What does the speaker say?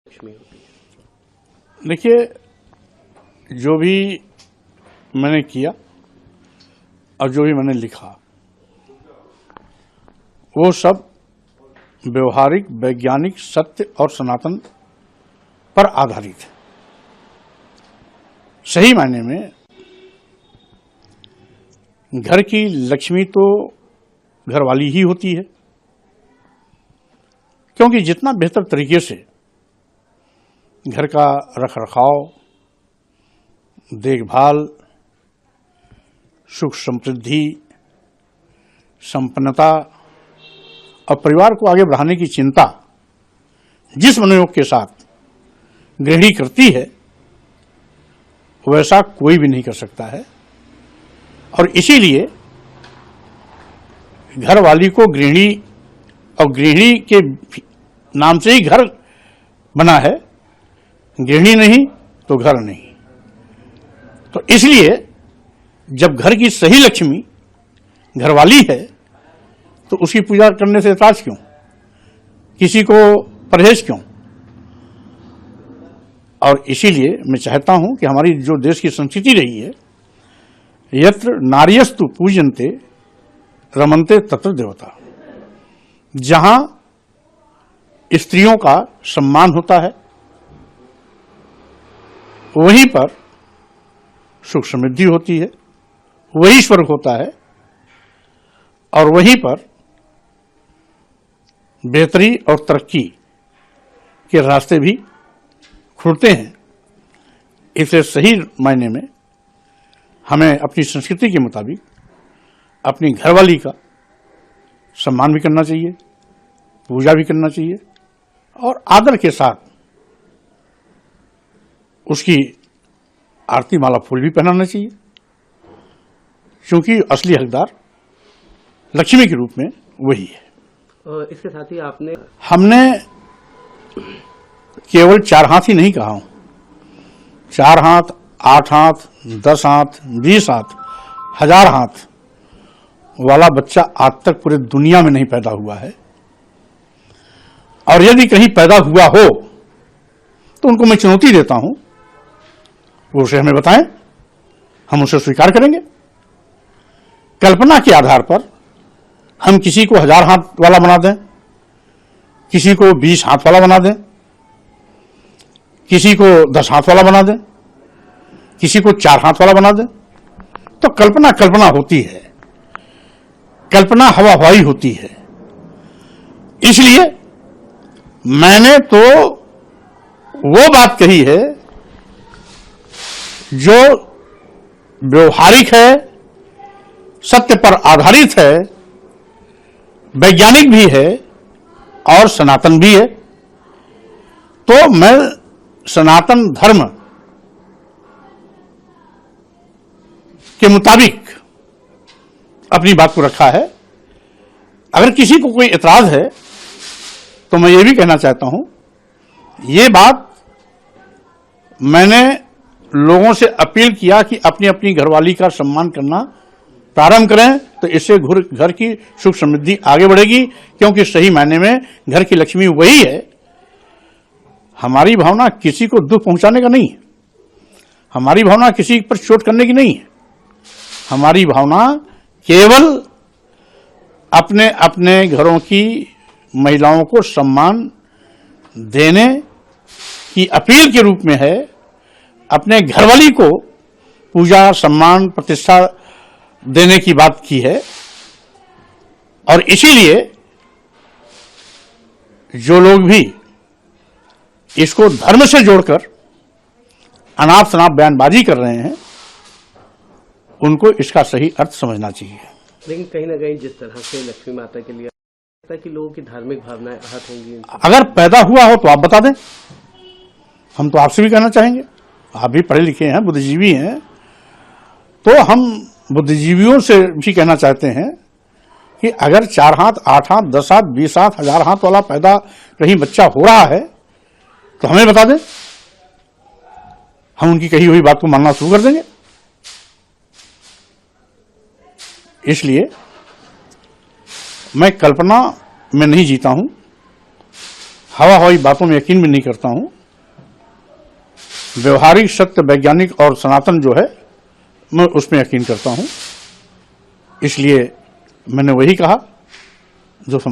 लक्ष्मी होती है? देखिए, जो भी मैंने किया और जो भी मैंने लिखा वो सब व्यवहारिक, वैज्ञानिक, सत्य और सनातन पर आधारित है। सही मायने में घर की लक्ष्मी तो घरवाली ही होती है, क्योंकि जितना बेहतर तरीके से घर का रखरखाव, देखभाल, सुख समृद्धि, संपन्नता और परिवार को आगे बढ़ाने की चिंता जिस मनोयोग के साथ गृहिणी करती है वैसा कोई भी नहीं कर सकता है। और इसीलिए घर वाली को गृहिणी और गृहिणी के नाम से ही घर बना है, गृहिणी नहीं तो घर नहीं। तो इसलिए जब घर की सही लक्ष्मी घरवाली है तो उसकी पूजा करने से एतराज क्यों, किसी को परहेज क्यों। और इसीलिए मैं चाहता हूं कि हमारी जो देश की संस्कृति रही है, यत्र नार्यस्तु पूजन्ते रमन्ते तत्र देवता, जहां स्त्रियों का सम्मान होता है वहीं पर सुख समृद्धि होती है, वही स्वर्ग होता है और वहीं पर बेहतरी और तरक्की के रास्ते भी खुलते हैं। इसलिए सही मायने में हमें अपनी संस्कृति के मुताबिक अपनी घरवाली का सम्मान भी करना चाहिए, पूजा भी करना चाहिए और आदर के साथ उसकी आरती माला फूल भी पहनाना चाहिए, क्योंकि असली हकदार लक्ष्मी के रूप में वही है। इसके साथ ही हमने केवल 4 हाथ ही नहीं कहा हूं, 4 हाथ, 8 हाथ, 10 हाथ, 20 हाथ, 1000 हाथ वाला बच्चा आज तक पूरे दुनिया में नहीं पैदा हुआ है। और यदि कहीं पैदा हुआ हो तो उनको मैं चुनौती देता हूं, वो उसे हमें बताएं, हम उसे स्वीकार करेंगे। कल्पना के आधार पर हम किसी को 1000 हाथ वाला बना दें, किसी को 20 हाथ वाला बना दें, किसी को 10 हाथ वाला बना दें, किसी को 4 हाथ वाला बना दें, तो कल्पना कल्पना होती है, कल्पना हवा हवाई होती है। इसलिए मैंने तो वो बात कही है जो व्यवहारिक है, सत्य पर आधारित है, वैज्ञानिक भी है और सनातन भी है। तो मैं सनातन धर्म के मुताबिक अपनी बात को रखा है। अगर किसी को कोई एतराज है तो मैं ये भी कहना चाहता हूं, ये बात मैंने लोगों से अपील किया कि अपनी अपनी घरवाली का सम्मान करना प्रारंभ करें, तो इससे घर की सुख समृद्धि आगे बढ़ेगी, क्योंकि सही मायने में घर की लक्ष्मी वही है। हमारी भावना किसी को दुख पहुंचाने का नहीं है, हमारी भावना किसी पर चोट करने की नहीं है, हमारी भावना केवल अपने अपने घरों की महिलाओं को सम्मान देने की अपील के रूप में है, अपने घरवाली को पूजा, सम्मान, प्रतिष्ठा देने की बात की है। और इसीलिए जो लोग भी इसको धर्म से जोड़कर अनाप शनाप बयानबाजी कर रहे हैं उनको इसका सही अर्थ समझना चाहिए। लेकिन कहीं ना कहीं जिस तरह से लक्ष्मी माता के लिए कि लोगों की धार्मिक भावनाएं आहत होंगी, अगर पैदा हुआ हो तो आप बता दें, हम तो आपसे भी कहना चाहेंगे, आप भी पढ़े लिखे हैं, बुद्धिजीवी हैं, तो हम बुद्धिजीवियों से भी कहना चाहते हैं कि अगर 4 हाथ, 8 हाथ, 10 हाथ, 20 हाथ, 1000 हाथ वाला पैदा कहीं बच्चा हो रहा है तो हमें बता दें, हम उनकी कही हुई बात को मानना शुरू कर देंगे। इसलिए मैं कल्पना में नहीं जीता हूं, हवा हवाई बातों में यकीन भी नहीं करता हूं। व्यवहारिक, सत्य, वैज्ञानिक और सनातन जो है, मैं उसमें यकीन करता हूं। इसलिए मैंने वही कहा जो